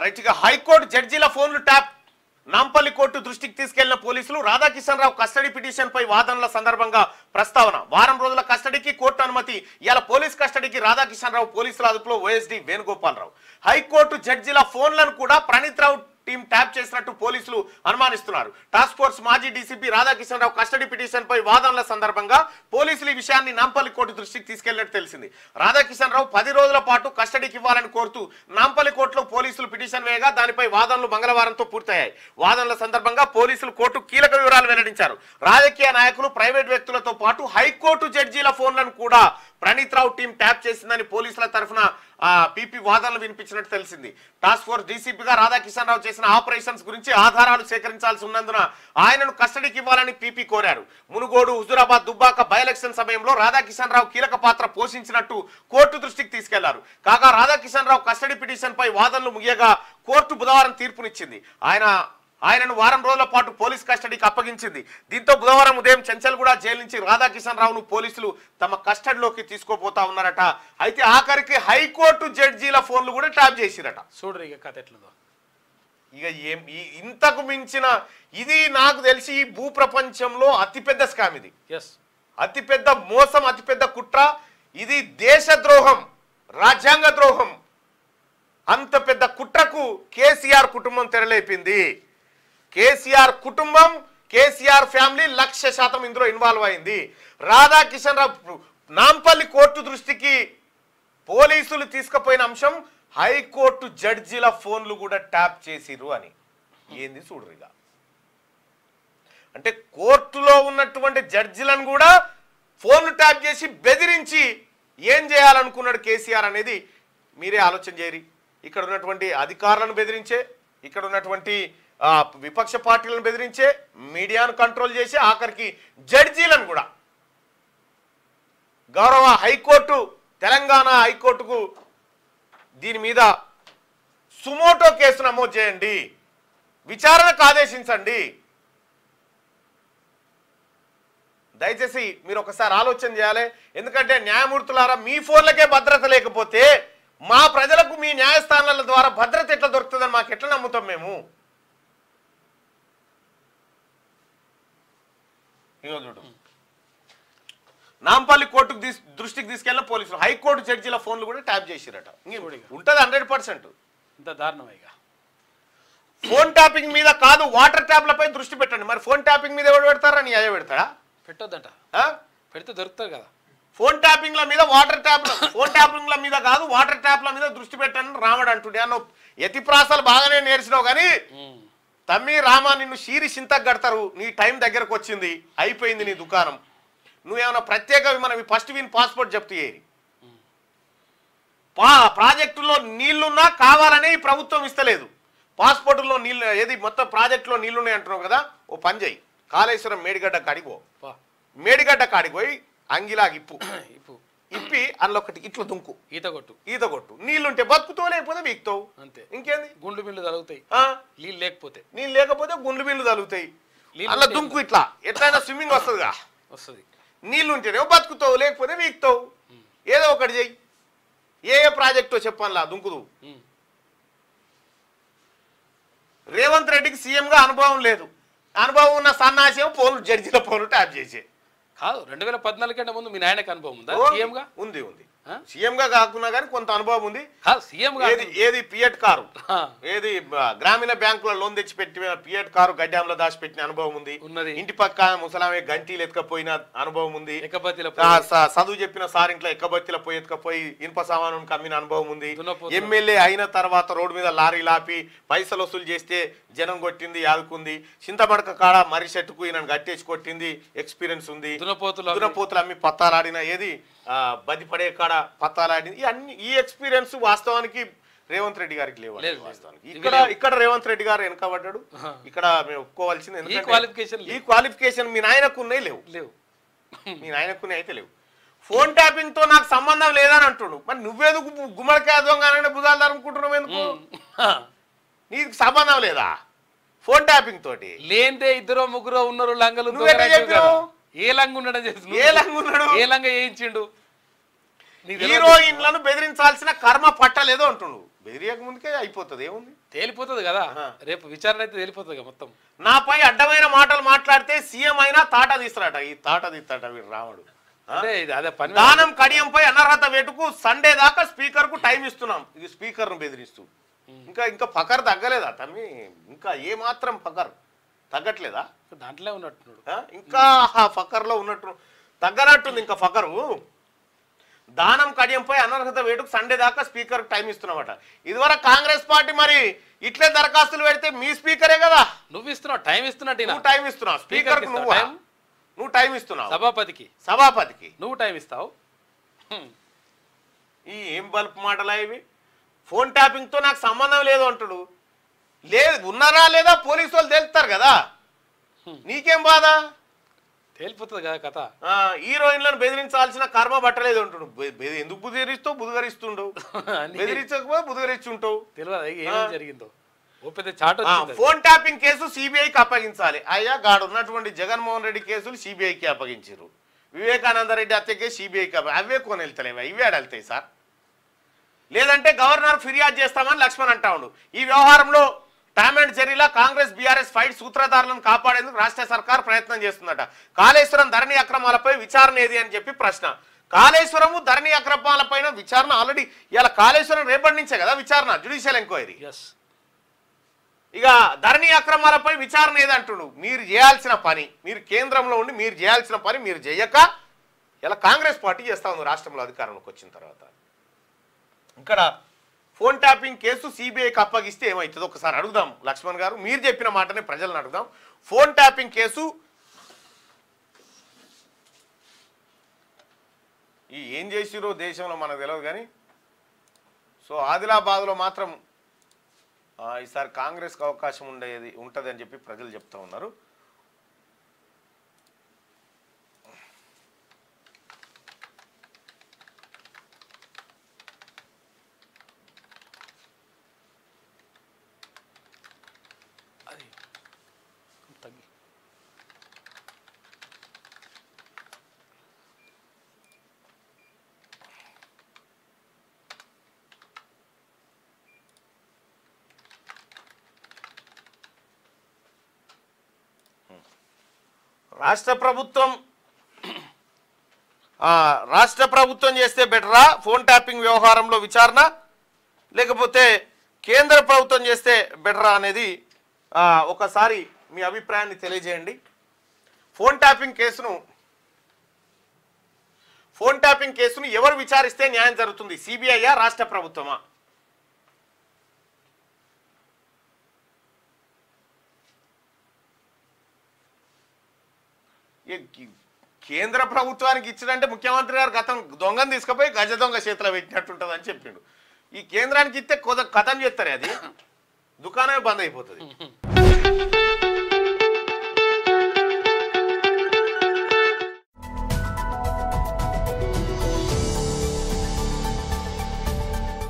రైట్గా high court జడ్జీల ఫోన్లు tap Nampally court దృష్టికి తీసుకెళ్లిన పోలీసులు రాధాకిషన్ రావు కస్టడీ పిటిషన్ పై వాదనల సందర్భంగా ప్రస్తావన వారం రోజుల కస్టడీకి కోర్టు అనుమతి ఇవాళ పోలీస్ కస్టడీకి రాధాకిషన్ రావు పోలీసుల అదుపులో ఓఎస్డీ వేణుగోపాల్ రావు హైకోర్టు జడ్జీల ఫోన్లను కూడా ప్రణీత్ రావు టీం ట్యాప్ చేసినట్టు పోలీసులు అనుమానిస్తున్నారు టాస్క్ ఫోర్స్ మాజీ డీసీపీ రాధాకిషన్ రావు కస్టడీ పిటిషన్ పై వాదనల సందర్భంగా పోలీసులు ఈ విషయాన్ని నాంపల్లి కోర్టు దృష్టికి తీసుకెళ్లినట్టు తెలిసింది రాధాకిషన్ రావు 10 రోజుల పాటు కస్టడీకి ఇవ్వాలని కోరుతూ నాంపల్లి కోర్టులో పోలీసులు పిటిషన్ వేయగా దానిపై వాదనలు మంగళవారంతో పూర్తయ్యాయి వాదనల సందర్భంగా పోలీసులు కోర్టు కీలక వివరాలు వెల్లడించారు రాజకీయ నాయకులు ప్రైవేట్ వ్యక్తులతో పాటు హైకోర్టు జడ్జీల ఫోన్లను కూడా ప్రణీత్ రావు టీం ట్యాప్ చేసిందని పోలీసుల తరఫున పీపీ వాదనలు వినిపించినట్టు తెలిసింది టాస్క్ ఫోర్స్ డీసీపీగా రాధాకిషన్ రావు చేసిన ఆపరేషన్స్ గురించి ఆధారాలు సేకరించాల్సి ఉన్నందున ఆయనను కస్టడీకి ఇవ్వాలని పీపీ కోరారు మునుగోడు హుజూరాబాద్ దుబ్బాక బై ఎలక్షన్ సమయంలో రాధాకిషన్ రావు కీలక పాత్ర పోషించినట్టు కోర్టు దృష్టికి తీసుకెళ్లారు కాగా రాధాకిషన్ రావు కస్టడీ పిటిషన్ పై వాదనలు ముగియగా కోర్టు బుధవారం తీర్పునిచ్చింది ఆయనను వారం రోజుల పాటు పోలీస్ కస్టడీకి అప్పగించింది దీంతో బుధవారం ఉదయం చెంచల్గూడ జైలు నుంచి రాధాకిషన్ రావును పోలీసులు తమ కస్టడీలోకి తీసుకోపోతా ఉన్నారట అయితే ఆఖరికి హైకోర్టు జడ్జీల ఫోన్లు కూడా ట్యాప్ చేసిరట చూడరు ఇక కథ ఎట్లదో ఇక ఇంతకు మించిన ఇది నాకు తెలిసి ఈ భూ ప్రపంచంలో అతిపెద్ద స్కామ్ ఇది అతిపెద్ద మోసం అతిపెద్ద కుట్ర ఇది దేశద్రోహం రాజ్యాంగ ద్రోహం అంత పెద్ద కుట్రకు కేసీఆర్ కుటుంబం తెరలేపింది కేసీఆర్ కుటుంబం కేసీఆర్ ఫ్యామిలీ 100% ఇందులో ఇన్వాల్వ్ అయింది రాధాకిషన్ రావు నాంపల్లి కోర్టు దృష్టికి పోలీసులు తీసుకుపోయిన అంశం హైకోర్టు జడ్జీల ఫోన్లు కూడా ట్యాప్ చేసిరు అని ఏంది చూడరుగా అంటే కోర్టులో ఉన్నటువంటి జడ్జిలను కూడా ఫోన్లు ట్యాప్ చేసి బెదిరించి ఏం చేయాలనుకున్నాడు కేసీఆర్ అనేది మీరే ఆలోచన చేయరి ఇక్కడ ఉన్నటువంటి అధికారులను బెదిరించే ఇక్కడ ఉన్నటువంటి విపక్ష పార్టీలను బెదిరించే మీడియాను కంట్రోల్ చేసి ఆఖరికి జడ్జీలను కూడా గౌరవ హైకోర్టు తెలంగాణ హైకోర్టుకు దీని మీద సుమోటో కేసు నమోదు చేయండి విచారణకు ఆదేశించండి దయచేసి మీరు ఒకసారి ఆలోచన చేయాలి ఎందుకంటే న్యాయమూర్తులారా మీ ఫోన్లకే భద్రత లేకపోతే మా ప్రజలకు మీ న్యాయస్థానాల ద్వారా భద్రత ఎట్లా దొరుకుతుందని మాకు ఎట్లా నమ్ముతాం మేము నాంపల్లి కోర్టుకు దృష్టికి తీసుకెళ్లిన పోలీసులు హైకోర్టు జడ్జీల ఫోన్లు కూడా ట్యాప్ చేసిరట ఉంటది 100% ఇంత దారుణమైగా ఫోన్ ట్యాపింగ్ మీద కాదు వాటర్ ట్యాప్లపై దృష్టి పెట్టండి మరి ఫోన్ ట్యాపింగ్ మీద ఎవరు పెడతారా నీ అయ్యే పెడతాడా పెట్టొద్దట పెడితే దొరుకుతారు కదా ఫోన్ ట్యాపింగ్ల మీద వాటర్ ట్యాప్ల ఫోన్ ట్యాపింగ్ల మీద కాదు వాటర్ ట్యాప్ల మీద దృష్టి పెట్టండి రావడం అంటుండే అన్న యతిప్రాసాలు బాగానే నేర్చినావు కానీ తమ్మి రామా నిన్ను షీరి చింతకు కడతారు నీ టైం దగ్గరకు వచ్చింది అయిపోయింది నీ దుకాణం నువ్వేమన్నా ప్రత్యేక మనం ఫస్ట్ విన్ పాస్పోర్ట్ జప్తు చేయరి ప్రాజెక్టులో నీళ్లున్నా కావాలనే ఈ ప్రభుత్వం ఇస్తలేదు పాస్పోర్టుల్లో నీళ్ళు ఏది మొత్తం ప్రాజెక్టులో నీళ్లున్నాయి అంటున్నావు కదా ఓ పని చేయి కాళేశ్వరం మేడిగడ్డ కాడికి మేడిగడ్డ కాడికి పోయి అంగిలాగి ఇప్పి అందులో ఒకటి ఇట్లా దుంకు ఈత కొట్టు నీళ్లుంటే బతుకుతావు లేకపోతే వీక్తావు అంతే ఇంకేంది గుండు బిల్లు తలుగుతాయి నీళ్ళు లేకపోతే గుండు బిల్లు తలుగుతాయి అలా దుంకు ఇట్లా ఎట్లయినా స్విమ్మింగ్ వస్తుందిగా వస్తుంది నీళ్లుంటేనే బతుకుతావు లేకపోతే వీక్తావు ఏదో ఒకటి చెయ్యి ఏ ప్రాజెక్టో చెప్పాలా దుంకుదు రేవంత్ రెడ్డికి సీఎంగా అనుభవం లేదు అనుభవం ఉన్న సన్నాసేమో ఫోన్లు జడ్జిల ఫోన్లు ట్యాప్ చేసే కాదు 2014 కంటే ముందు మీ నాయనకు అనుభవం ఉందా సీఎంగా ఉంది సీఎంగా కాకున్నా కానీ కొంత అనుభవం ఉంది ఏది పియట్ కారు ఏది గ్రామీణ బ్యాంకులో లోన్ తెచ్చి పెట్టిన పియట్ కారు గడ్డాంలో దాచిపెట్టిన అనుభవం ఉంది ఇంటి పక్క ముసలామే గంటీలు ఎత్తుకపోయిన అనుభవం ఉంది చదువు చెప్పిన సారింట్లో ఎక్కబత్తిలో పోయి ఎత్తుకపోయి ఇనుప సామాను కమ్మిన అనుభవం ఉంది ఎమ్మెల్యే అయిన తర్వాత రోడ్డు మీద లారీ లాపి పైసలు వసూలు చేస్తే జనం కొట్టింది యాదుకుంది చింతమడక కాడ మర్రి చెట్టుకు ఈయన గట్టేసి కొట్టింది ఎక్స్పీరియన్స్ ఉంది దునపోతులు అమ్మి పత్తాలాడిన ఏది బదిపడే కాడ పత్తాలాడింది అన్ని ఈ ఎక్స్పీరియన్స్ వాస్తవానికి రేవంత్ రెడ్డి గారికి లేవు వాస్తవానికి ఇక్కడ రేవంత్ రెడ్డి గారు వెనకబడ్డాడు ఇక్కడ మేము ఒప్పుకోవాల్సింది ఈ క్వాలిఫికేషన్ మీ నాయనకు ఉన్నాయి లేవు మీ నాయనకునే అయితే లేవు ఫోన్ ట్యాపింగ్ తో నాకు సంబంధం లేదని అంటుడు మరి నువ్వేందుకు గుమ్మడికాయ దొంగ భుజాలు అనుకుంటున్నావు ఎందుకు నీకు సంబంధం లేదా ఫోన్ ట్యాపింగ్ తోటి లేదే 2-3 ఉన్నారు లంగలు ఏ లంగ ఉండడం ఏ లంగ చేయించిండు హీరోయిన్లను బెదిరించాల్సిన కర్మ పట్టలేదు అంటుండు బెదిరియక ముందుకే అయిపోతుంది ఏముంది తేలిపోతుంది కదా రేపు విచారణ అయితే తేలిపోతుంది కదా మొత్తం. నాపై అడ్డమైన మాటలు మాట్లాడితే సీఎం అయినా తాట తీస్తారట. ఈ తాట తీస్తాట వీడు రాముడు. అదే పని. దానం కడియంపై అనర్హత వేటుకు సండే దాకా స్పీకర్ కు టైం ఇస్తున్నాం. ఇది స్పీకర్ ను బెదిరిస్తూ ఇంకా పకర్ తగ్గలేదా తమ్మి? ఇంకా ఏ మాత్రం పకర్ తగ్గట్లేదా? దాంట్లో ఉన్నట్టున్నాడు ఇంకా ఫకర్ లో ఉన్నట్టు తగ్గనట్టుంది ఇంకా ఫకరు. దానం కడియంపై అనర్హత వేటుకు సండే దాకా స్పీకర్ టైం ఇస్తున్నామట. ఇదివరకు కాంగ్రెస్ పార్టీ మరి ఇట్లే దరఖాస్తులు పెడితే మీ స్పీకరే కదా నువ్వు ఇస్తున్నావు, టైం ఇస్తున్నట్టు. నువ్వు టైం ఇస్తున్నావు స్పీకర్ కు. నువ్వు టైం ఇస్తున్నావు సభాపతికి నువ్వు టైం ఇస్తావు. ఈ ఏం బల్బ్ మాటలా ఇవి? ఫోన్ ట్యాపింగ్ తో నాకు సంబంధం లేదు అంటాడు. లేదు ఉన్నారా లేదా పోలీసు వాళ్ళు తెలుస్తారు కదా, నీకేం బాధ? తేలిపోతుంది కదా కథ. హీరోయిన్లను బెదిరించాల్సిన కర్మ పట్టలేదు అంటాడు. ఎందుకు బుదిరిస్తావు? బుధగరిస్తుండవు. బెదిరించకపోతే బుధగరిస్తుంటావు. తెలియదు ఏం జరిగిందో. చాట్ ఫోన్ ట్యాపింగ్ కేసు సిబిఐకి అప్పగించాలి. అయ్యా గాడు ఉన్నటువంటి జగన్మోహన్ రెడ్డి కేసులు సిబిఐకి అప్పగించారు. వివేకానంద రెడ్డి హత్య కేసు సిబిఐకి అవే కొని వెళ్తలేవా? ఇవే వెళ్తాయి సార్. లేదంటే గవర్నర్ ఫిర్యాదు చేస్తామని లక్ష్మణ్ అంటా ఉండు. ఈ వ్యవహారంలో టామ్ అండ్ జెర్రీలా కాంగ్రెస్ బీఆర్ఎస్ ఫైట్ సూత్రధారులను కాపాడేందుకు రాష్ట్ర సర్కార్ ప్రయత్నం చేస్తుందట. కాళేశ్వరం ధరణి అక్రమాలపై విచారణ ఏది అని చెప్పి ప్రశ్న. కాళేశ్వరము ధరణి అక్రమాలపైన విచారణ ఆల్రెడీ ఇలా కాళేశ్వరం రేపటి నుంచే కదా విచారణ, జ్యుడిషియల్ ఎంక్వైరీ. ఇక ధరణి అక్రమాలపై విచారణ ఏదంటుడు? మీరు చేయాల్సిన పని, మీరు కేంద్రంలో ఉండి మీరు చేయాల్సిన పని మీరు చేయక ఇలా కాంగ్రెస్ పార్టీ చేస్తా ఉంది రాష్ట్రంలో అధికారంలోకి వచ్చిన తర్వాత. ఇక్కడ ఫోన్ ట్యాపింగ్ కేసు సిబిఐకి అప్పగిస్తే ఏమవుతుందో ఒకసారి అడుగుదాం లక్ష్మణ్ గారు. మీరు చెప్పిన మాటనే ప్రజలను అడుగుదాం. ఫోన్ ట్యాపింగ్ కేసు ఏం చేసిరో దేశంలో మనకు తెలియదు కానీ, సో ఆదిలాబాద్లో మాత్రం ఈసారి కాంగ్రెస్కి అవకాశం ఉంటుంది అని చెప్పి ప్రజలు చెప్తా ఉన్నారు. రాష్ట్ర ప్రభుత్వం చేస్తే బెటరా ఫోన్ ట్యాపింగ్ వ్యవహారంలో విచారణ, లేకపోతే కేంద్ర ప్రభుత్వం చేస్తే బెటరా అనేది ఒకసారి మీ అభిప్రాయాన్ని తెలియజేయండి. ఫోన్ ట్యాపింగ్ కేసును ఎవరు విచారిస్తే న్యాయం జరుగుతుంది? సిబిఐయా రాష్ట్ర ప్రభుత్వమా? కేంద్ర ప్రభుత్వానికి ఇచ్చినంటే ముఖ్యమంత్రి గారు గతం దొంగను తీసుకుపోయి గజ దొంగ చేతిలో పెట్టినట్టుంటుంది అని చెప్పిండు. ఈ కేంద్రానికి ఇస్తే కథం చేస్తారు, అది దుకాణమే బంద్ అయిపోతుంది.